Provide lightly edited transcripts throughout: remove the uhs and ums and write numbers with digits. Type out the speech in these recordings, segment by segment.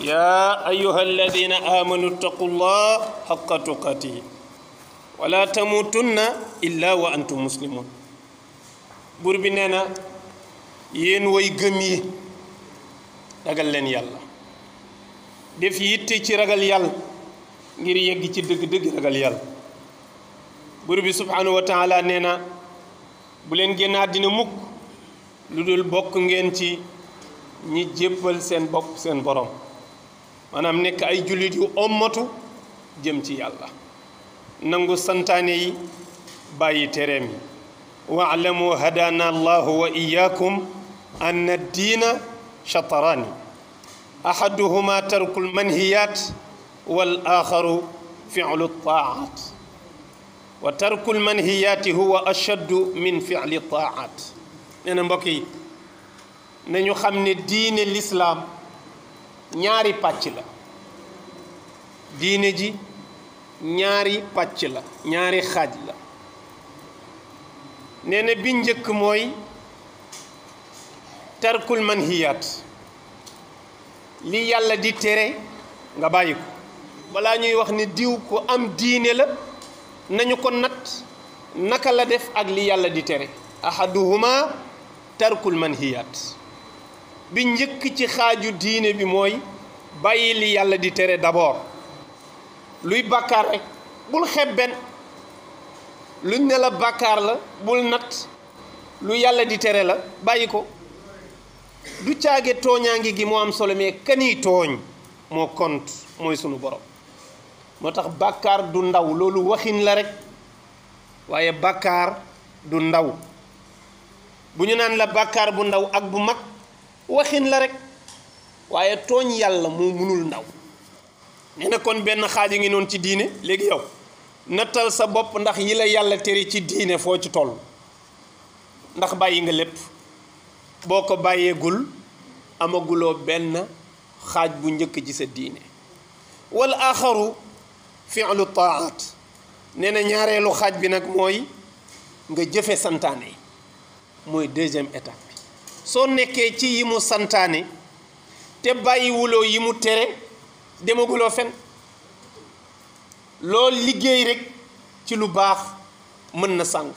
يا أيها الذين آمنوا اتقوا الله حق تقاته ولا تموتن إلا وأنتم مسلمون buur bi nee na yéen way gëm yi ragal leen yàlla def yitte ci ragal yàlla ngir yegg ci dëgg-dëgg ragal yàlla buur bi subhanahu wa taala nee na bu leen génn àddina mukk lu dul bokk ngeen ci ñi jébbal seen bopp seen borom maanaam nekk ay jullit yu ommatu jëm ci yàlla nangu santaane yi bàyyi tereem yi واعلموا هدانا الله وإياكم أن الدين شطران أحدهما ترك المنهيات والآخر فعل الطاعات وترك المنهيات هو أشد من فعل الطاعات نانا مبكي نانيو خامني دين الإسلام ñaari pàcc la diine ji ñaari pàcc la ñaari xaaj la nee na bi njëkk mooy tarkul manhiyaat li yàlla di tere nga bàyyi ko balaa ñuy wax ni diw ko am diine la nañu ko natt naka la def ak li yàlla di tere ahaduhuma tarkul manhiyaat bi njëkk ci xaaju diine bi mooy bàyyi li yàlla di tere d'abord luy bàkkaar rek bul xeeb benn luñ ne la bàkkaar la bul natt lu yàlla di tere la bàyyi ko du caage tooñaangi gi moo am solo mais kanii tooñ moo kont mooy sunu borom moo tax bàkkaar du ndaw loolu waxin la rek waaye bàkkaar du ndaw bu ñu naan la bàkkaar bu ndaw ak bu mag waxin la rek waaye tooñ yàlla moo munul ndaw nee na kon benn xaaja ngi noonu ci diine léegi yow nattal sa bopp ndax yi la yàlla tere ci diine foo ci toll ndax bàyyi nga lépp boo ko bàyyeegul amaguloo benn xaaj bu njëkk ci sa diine wal aaxaru fi'lu taat nee na ñaareelu xaaj bi nag mooy nga jëfe santaane yi mooy deuxième étape bi soo nekkee ci yi mu santaane te bàyyiwuloo yi mu tere demaguloo fen loo liggéey rek ci lu baax mën na sànk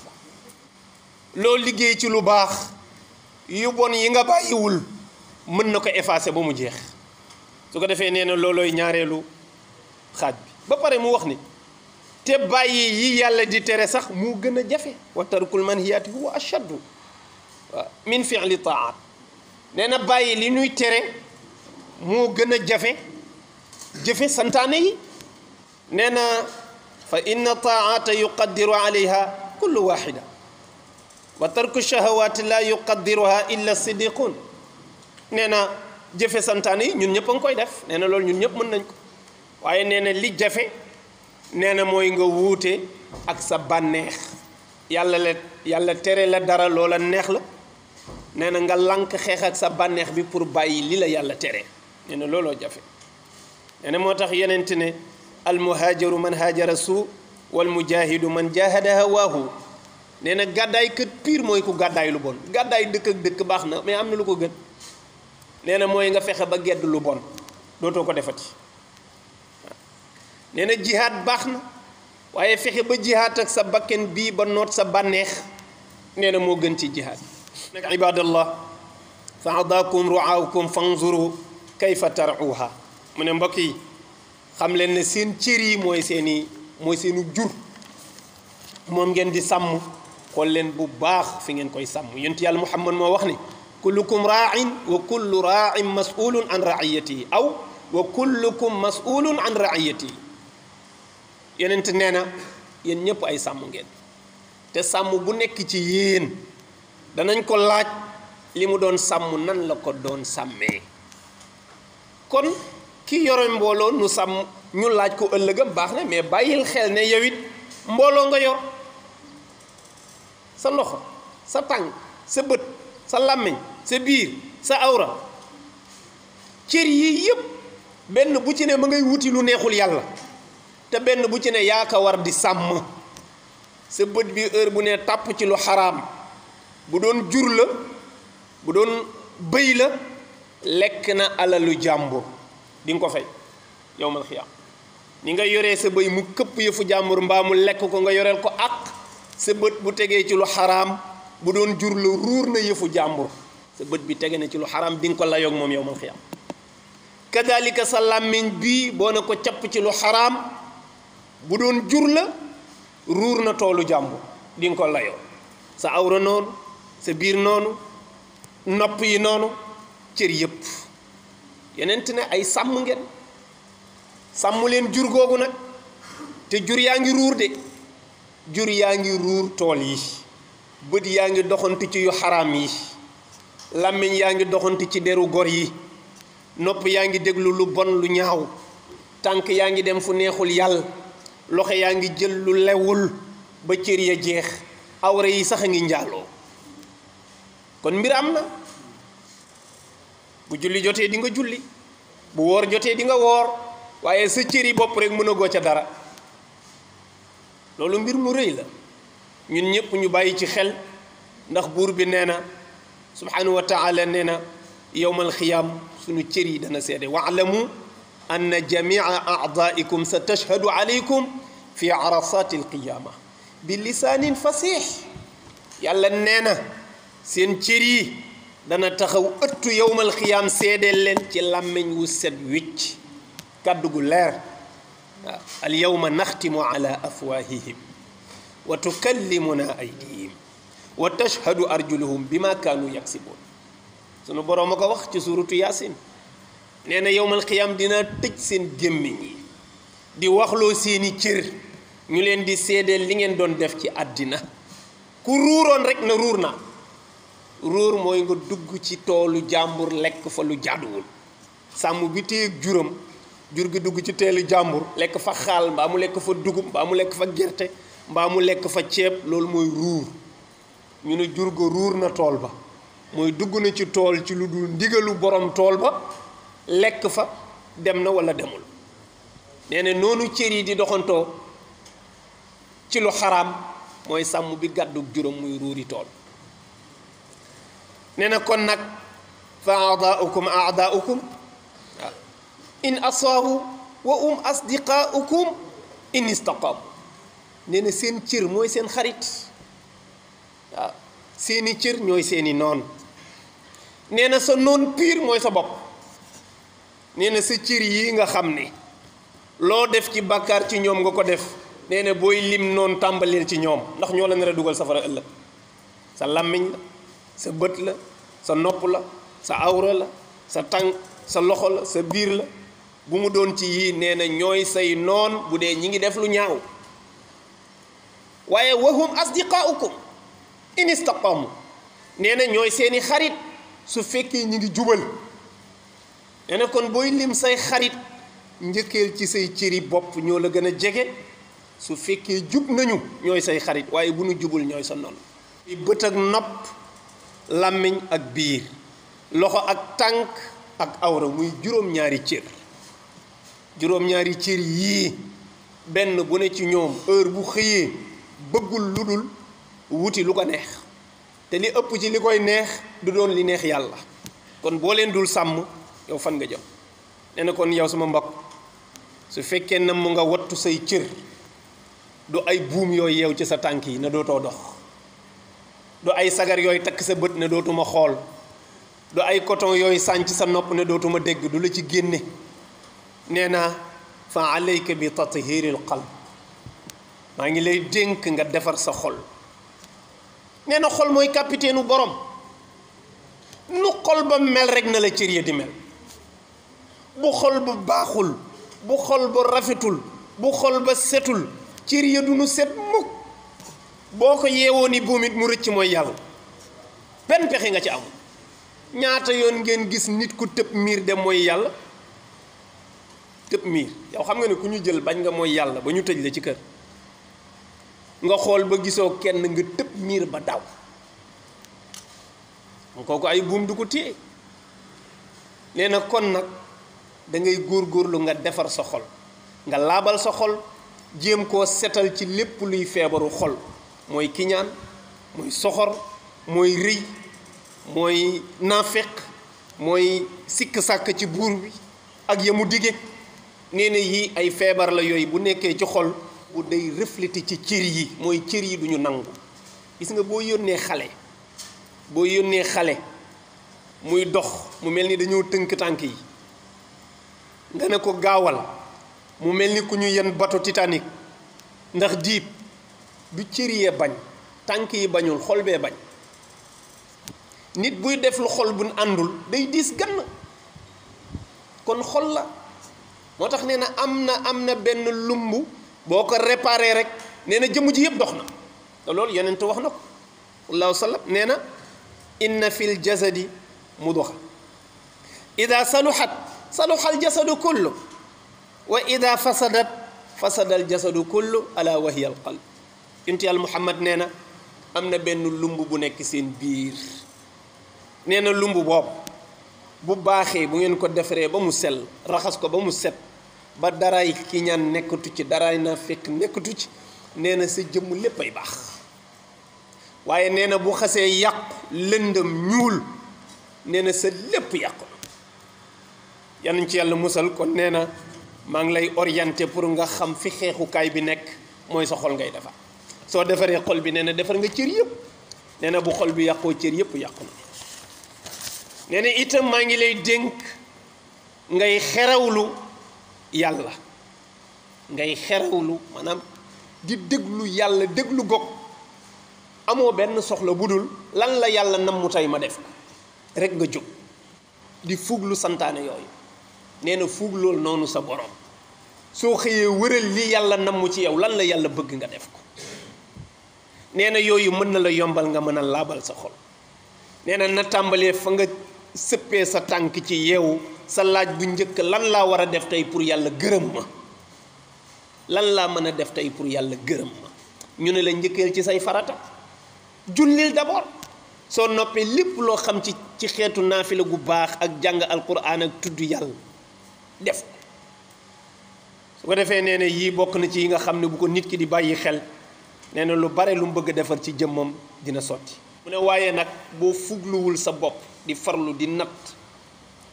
loo liggéey ci lu baax yu bon yi nga bàyyiwul mën na ko effacer ba mu jeex su ko defee nee na loolooy ñaareelu xaaj bi ba pare mu wax ni te bàyyi yi yàlla di tere sax mu gën a jafe wa tarkul manhiyaati huwa ashaddu min fi'li taat nee na bàyyi li ñuy tere moo gën a jafe jëfe santaane yi nee na fa inna taata yuqaddiru alayha kullu waxida wa tarku shahawaati la yuqaddiruha illa siddiqun nee na jëfe santaane yi ñun ñëpp a ngi koy def nee na loolu ñun ñëpp mën nañ ko waaye nee na li jafe nee na mooy nga wuute ak sa bànneex yàlla tere la dara loola neex la nee na nga lànk xeex ak sa bànneex bi pour bàyyi li la yàlla tere nee na looloo jafe nee na moo tax yenent ne almuhaajaru man haajara suu wal mujaahidu man jaahada hawaahu nee na gàddaay kët pire mooy ku gàddaay lu bon gàddaay dëkk ak dëkk baax na mais am na lu ko gën nee na mooy nga fexe ba gedd lu bon dootoo ko defati nee na jihaad baax na waaye fexe ba jihaad ak sa bakken bii ba noot sa bànneex nee na moo gën ci jihaad nag ibadallah fa adaakum ruaakum fanzuru kayfa tar'uha mu ne mbokk yi xam leen ne seen cër yi mooy seenu jur moom ngeen di sàmm xool leen bu baax fi ngeen koy sàmm yonent yàlla Muhammad moo wax ni kullukum raa'in wa kullu raa'in mas'ulun an ra'iyatihi aw wa kullukum mas'ulun an ra'iyatihi yonent nee na yéen ñëpp ay sàmm ngeen te sàmm bu nekk ci yéen danañ ko laaj li mu doon sàmm nan la ko doon sàmmee kon ki yore mbooloo nu sàmm ñu laaj ko ëllëgam baax na mais bàyyil xel ne yow it mbooloo nga yor sa loxo sa tànk sa bët sa làmmiñ sa biir sa awra cër yii yëpp benn bu ci ne ma ngay wuti lu neexul yàlla te benn bu ci ne yaa ko war di sàmm sa bët bi heure bu ne tàpp ci lu xaraam bu doon jur la bu doon bëy la lekk na alalu jàmbur di nga ko fay yowmal xiyaam ni nga yoree sa bëy mu këpp yëfu jàmbur mbaa mu lekk ko nga yoreel ko ak sa bët bu tegee ci lu xaraam bu doon jur la ruur na yëfu jàmbur sa bët bi tege na ci lu xaraam di nga ko layoog moom yowmal xiyaam kadalika sa làmmiñ bii boo ne ko capp ci lu xaraam bu doon jur la ruur na toolu jàmbur di nga ko layoo sa awra noonu sa biir noonu nopp yi noonu cër yëpp yenent ne ay sàmm ngeen sàmm leen jur googu nag te jur yaa ngi ruur de jur yaa ngi ruur tool yi bët yaa ngi doxantu ci yu xaraam yi làmmiñ yaa ngi doxantu ci deru gor yi nopp yaa ngi déglu lu bon lu ñaaw tànk yaa ngi dem fu neexul yàlla loxo yaa ngi jël lu lewul ba cër ya jeex awra yi sax a ngi njaaloo kon mbir am na bu julli jotee di nga julli bu woor jotee di nga woor waaye sa cër yi bopp rek mën a goo ca dara loolu mbir mu rëy la ñun ñëpp ñu bàyyi ci xel ndax buur bi nee na subhanahu wa taala nee na yowmal xiyaam suñu cër yi dana seede waalamu anna jamia aadaikum sa tashhadu alaykum fi arasati alqiyama bi lisaanin fasix yàlla nee na seen cër yi dana taxaw ëttu yowmal xiyaam seedeel leen ci làmmiñ wu set wicc kàddu gu leer waaw al yawma naxtimu ala afwahihim wa tukallimuna aydihim wa tashhadu arjuluhum bima kaanu yaksibun sunu boroom a ko wax ci suuratu yaasin nee na yowmal xiyaam dina tëj seen gémmiñ yi di waxloo seeni cër ñu leen di seedeel li ngeen doon def ci àddina ku ruuroon rek na ruur na ruur mooy nga dugg ci toolu jàmbur lekk fa lu jaaduwul sàmm bi téeg juram jur gi dugg ci teelu jàmbur lekk fa xaal mbaa mu lekk fa dugub mbaa mu lekk fa gerte mbaa mu lekk fa ceeb loolu mooy ruur ñu ne jur ga ruur na tool ba mooy dugg na ci tool ci lu dul ndigalu borom tool ba lekk fa dem na walla demul nee na noonu cër yi di doxantoo ci lu xaraam mooy sàmm bi gàddu juróom muy ruuri tool nee na kon nag fa aadaaukum aadaaukum waaw in asaahu wa asdiqaaukum in istaqaamu nee na seen cër mooy seen xarit waaw seeni cër ñooy seeni noon nee na sa noon piir mooy sa bopp nee na sa cër yi nga xam ne loo def ci bàkkaar ci ñoom nga ko def nee na booy lim noon tàmbaleel ci ñoom ndax ñoo la nar a dugal safara ëllëg sa làmmiñ la sa bët la sa nopp la sa awra la sa tànk sa loxo la sa biir la bu mu doon ci yii nee na ñooy say noon bu dee ñi ngi def lu ñaaw waaye wahum asdiqaaukum in istaqamu nee na ñooy seeni xarit su fekkee ñi ngi jubal nee na kon booy lim say xarit njëkkeel ci say cëri bopp ñoo la gën a jege su fekkee jub nañu ñooy say xarit waaye bu nu jubul ñooy sa noon bët ak nopp làmmiñ ak biir loxo ak tànk ak awra muy juróom-ñaari cër juróom-ñaari cër yii benn bu ne ci ñoom heure bu xëyee bëggul lu dul wuti lu ko neex te li ëpp ci li koy neex du doon li neex yàlla kon boo leen dul sàmm yow fan nga jëm nee na kon yow sama mbokk su fekkee na mu nga wattu say cër du ay buum yooyu yeew ci sa tànk yi na dootoo dox du ay sagar yooyu takk sa bët ne dootuma xool du ay coton yooyu sànc sa nopp ne dootuma dégg du la ci génne nee na fa alayka bi tathiril qalb maa ngi lay dénk nga defar sa xol nee na xol mooy capitaine u borom nu xol ba mel rek na la cër ya di mel bu xol bu baaxul bu xol ba rafetul bu xol ba setul cër ya du nu set mukk boo ko yeewoo ni buum it mu rëcc mooy yàlla benn pexe nga ci amul ñaata yoon ngeen gis nit ku tëb miir dem mooy yàlla tëb miir yow xam nga ne ku ñu jël bañ nga mooy yàlla ba ñu tëj la ci kër nga xool ba gisoo kenn nga tëb miir ba daw kooku ay buum du ko téye nee na kon nag da ngay góorgóorlu nga defar sa xol nga laabal sa xol jéem koo setal ci lépp luy feebaru xol mooy kiñaan mooy soxor mooy rëy mooy naafeq mooy sikk sàkk ci buur bi ak ya mu dige nee na yii ay feebar la yooyu bu nekkee ci xol bu day refléter ci cër yi mooy cër yi duñu nangu gis nga boo yónnee xale muy dox mu mel ni dañoo tënk tànk yi nga ne ko gaawal mu mel ni ku ñu yen bateau Titanic ndax diib du cër yee bañ tànk yi bañul xol bee bañ nit buy def lu xol bu àndul day diis gann kon xol la moo tax nee na am na benn lumb boo ko réparé rek nee na jëmm ji yëpp dox na te loolu yonent wax na ko sallallahu sallam nee na inna fil jasadi mudxa ida saluxat saluxa al jasadu kullu wa ida fasadat fasada al jasadu kullu ala wa hiya al qalb yonent Yàlla Muhammad nee na am na benn lumb bu nekk seen biir nee na lumb boobu bu baaxee bu ngeen ko defaree ba mu sell raxas ko ba mu set ba daraay kiñaan nekkatu ci daraay naa fekk nekkatu ci nee na sa jëmm lépp ay baax waaye nee na bu xasee yàqu lëndëm ñuul nee na sa lépp yàqu yanuñ ci yàlla musal kon nee na maa ngi lay orienté pour nga xam fi xeexukaay bi nekk mooy sa xol ngay defar soo defaree xol bi nee na defar nga cër yëpp nee na bu xol bi yàqoo cër yëpp yàqu na nee na itam maa ngi lay dénk ngay xerawlu yàlla ngay xerawlu maanaam di déglu yàlla déglu gog amoo benn soxla bu dul lan la yàlla nammu tey ma def ko rek nga jóg di fuglu santaane yooyu nee na fuglool noonu sa borom soo xëyee wëral li yàlla nammu ci yow lan la yàlla bëgg nga def ko nee na yooyu mën na la yombal nga mën a laabal sa xol nee na tàmbalee fa nga sëppee sa tànk ci yeewu sa laaj bu njëkk lan laa war a def tey pour yàlla gërëm ma lan laa mën a def tey pour yàlla gërëm ma ñu ne la njëkkeel ci say farata jullil d'abord soo noppee lépp loo xam ci xeetu naafila gu baax ak jàng alquran ak tudd yàlla def ko su ko defee nee na yii bokk na ci yi nga xam ne bu ko nit ki di bàyyi xel nee na lu bare lu mu bëgg a defar ci jëmmam dina sotti mu ne waaye nag boo fugluwul sa bopp di farlu di natt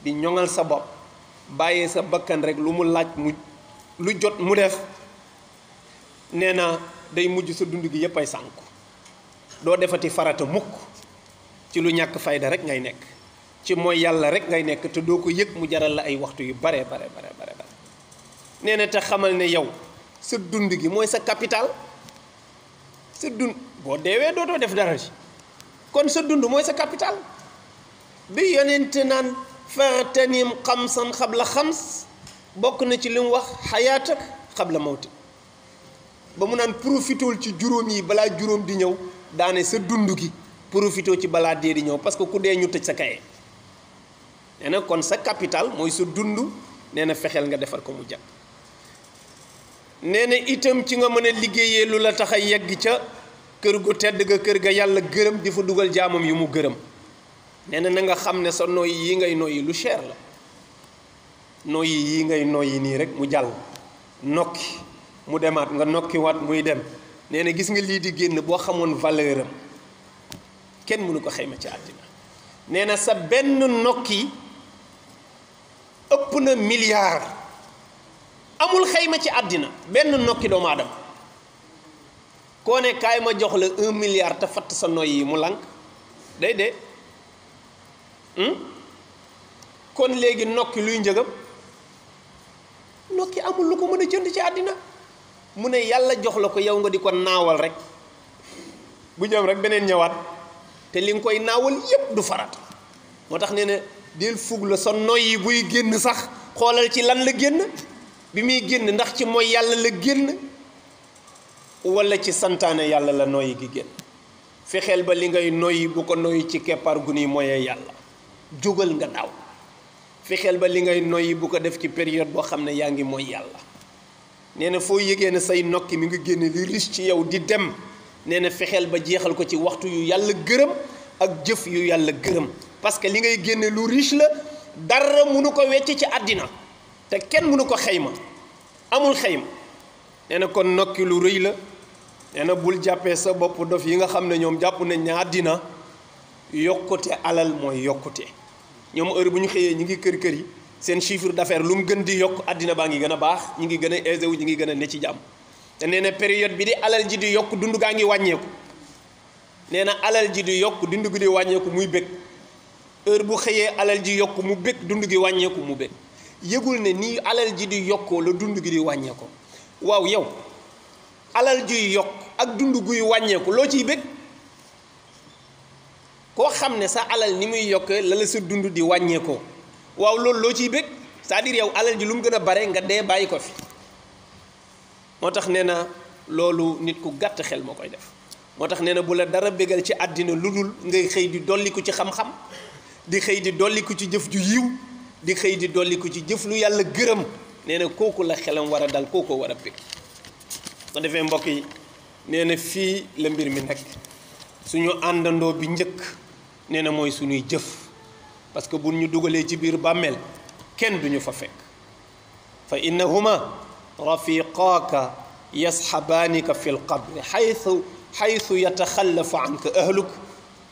di ñoŋal sa bopp bàyyee sa bakkan rek lu mu laaj mu lu jot mu def nee na day mujj sa dund gi yépp ay sànku doo defati farata mukk ci lu ñàkk fayda rek ngay nekk ci mooy yàlla rek ngay nekk te doo ko yëg mu jaral la ay waxtu yu bare nee na te xamal ne yow sa dund gi mooy sa capital sa dund boo deewee dootoo def dara ci kon sa dund mooy sa capital bi yonent naan fartanim xamsan xabla xams bokk na ci li mu wax xayaatak xabla mawti ba mu naan profitool ci juróom yi balaa juróom di ñëw daane sa dund gi profitoo ci balaa dee di ñëw parce que ku dee ñu tëj sa kaye nee na kon sa capital mooy sa dund nee na fexeel nga defar ko mu jag nee na itam ci nga mën a liggéeyee lu la tax a yegg ca kër gu tedd ga kër ga yàlla gërëm di fa dugal jaamam yu mu gërëm nee na nga xam ne sa noyyi yi ngay noyyi lu cher la noyyi yi ngay noyyi nii rek mu jàll nokki mu demaat nga nokki waat muy dem nee na gis nga lii di génn boo xamoon valeur am kenn mënu ko xayma ci àddina nee na sa benn nokki ëpp na milliard amul xayma ci àddina benn nokki doomu aadama koo ne kaay ma jox la 1 milliard te fatt sa noy yi mu lànk day dee kon léegi nokki luy njëgam nokki amul lu ko mën a jënd ci àddina mu ne yàlla jox la ko yow nga di ko naawal rek bu jëm rek beneen ñëwaat te li nga koy naawal yépp du farat moo tax nee na del fug la sa noy yi buy génn sax xoolal ci lan la génn bi muy génn ndax ci mooy yàlla la génn wala ci santaane yàlla la noyyi gi génn fexeel ba li ngay noyyi bu ko noyyi ci keppaar gu nuy moyee yàlla jógal nga daaw fexeel ba li ngay noyyi bu ko def ci période boo xam ne yaa ngi mooy yàlla nee na foo yëgee ne say nokki mi ngi génne li riche ci yow di dem nee na fexeel ba jeexal ko ci waxtu yu yàlla gërëm ak jëf yu yàlla gërëm parce que li ngay génne lu riche la dara mënu ko wecc ci àddina te kenn mënu ko xayma amul xayma nee na kon nokki lu rëy la nee na bul jàppee sa bopp dof yi nga xam ne ñoom jàpp nañ ne àddina yokkute alal mooy yokkute ñoom heure bu ñu xëyee ñi ngi kër yi seen chiffre d'affaires lu mu gën di yokk àddina baa ngi gën a baax, ñi ngi gën a aisé wu, ñi ngi gën a ne ci jàmm. te nee na période bi di alal ji di yokk dund gaa ngi wàññeeku. nee na alal ji di yokk dund gi di wàññeeku muy bëgg, heure bu xëyee alal ji yokk mu bëgg, dund gi wàññeeku mu bëgg. yëgul ne nii alal ji di yokkoo la dund gi di wàññeekoo. waaw yow alal ji yokk ak dund guy wàññeeku loo ciy bëgg? koo xam ne sa alal ni muy yokkee la la sa dund di wàññeekoo, waaw loolu loo ciy bëgg? c'est-à-dire yow alal ji lu mu gën a bare nga dee bàyyi ko fi. moo tax nee na loolu nit ku gàtt xel moo koy def. moo tax nee na bu la dara bégal ci àddina lu dul ngay xëy di dolliku ci xam-xam, di xëy di dolliku ci jëf ju yiw, di xëy di dolliku ci jëf lu yàlla gërëm. nee na kooku la xelam war a dal, kooku war a bég. ko defee mbokk yi, nee na fii la mbir mi nekk. suñu àndandoo bi njëkk nee na mooy suñuy jëf, parce que bu ñu dugalee ci biir bàmmeel kenn duñu fa fekk. fa innahuma rafiqaaka yasxabaanika fi lqabri xaytu yataxallafu anka ahluk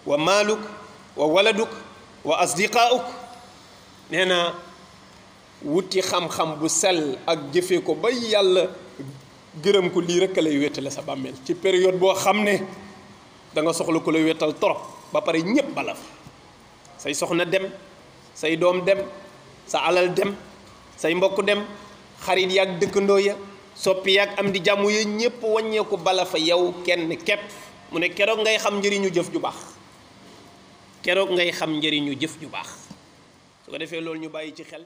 wa maaluk wa waladuk wa asdiqauk. nee na wuti xam-xam bu sell ak jëfee ko ba yàlla gërëm ko, lii rekk lay wéttale sa bàmmeel ci période boo xam ne da nga soxla ko lay wéttal trop ba pare ñépp bala fa. say soxna dem, say doom dem, sa alal dem, say mbokk dem, xarit yaag dëkkandoo ya, soppi yaag am di jàmm ya, ñépp wàññeeku bala fa, yow kenn képp. mu ne keroog ngay xam njëriñu jëf ju baax, keroog ngay xam njëriñu jëf ju baax. su ko defee loolu ñu bàyyi ci xel.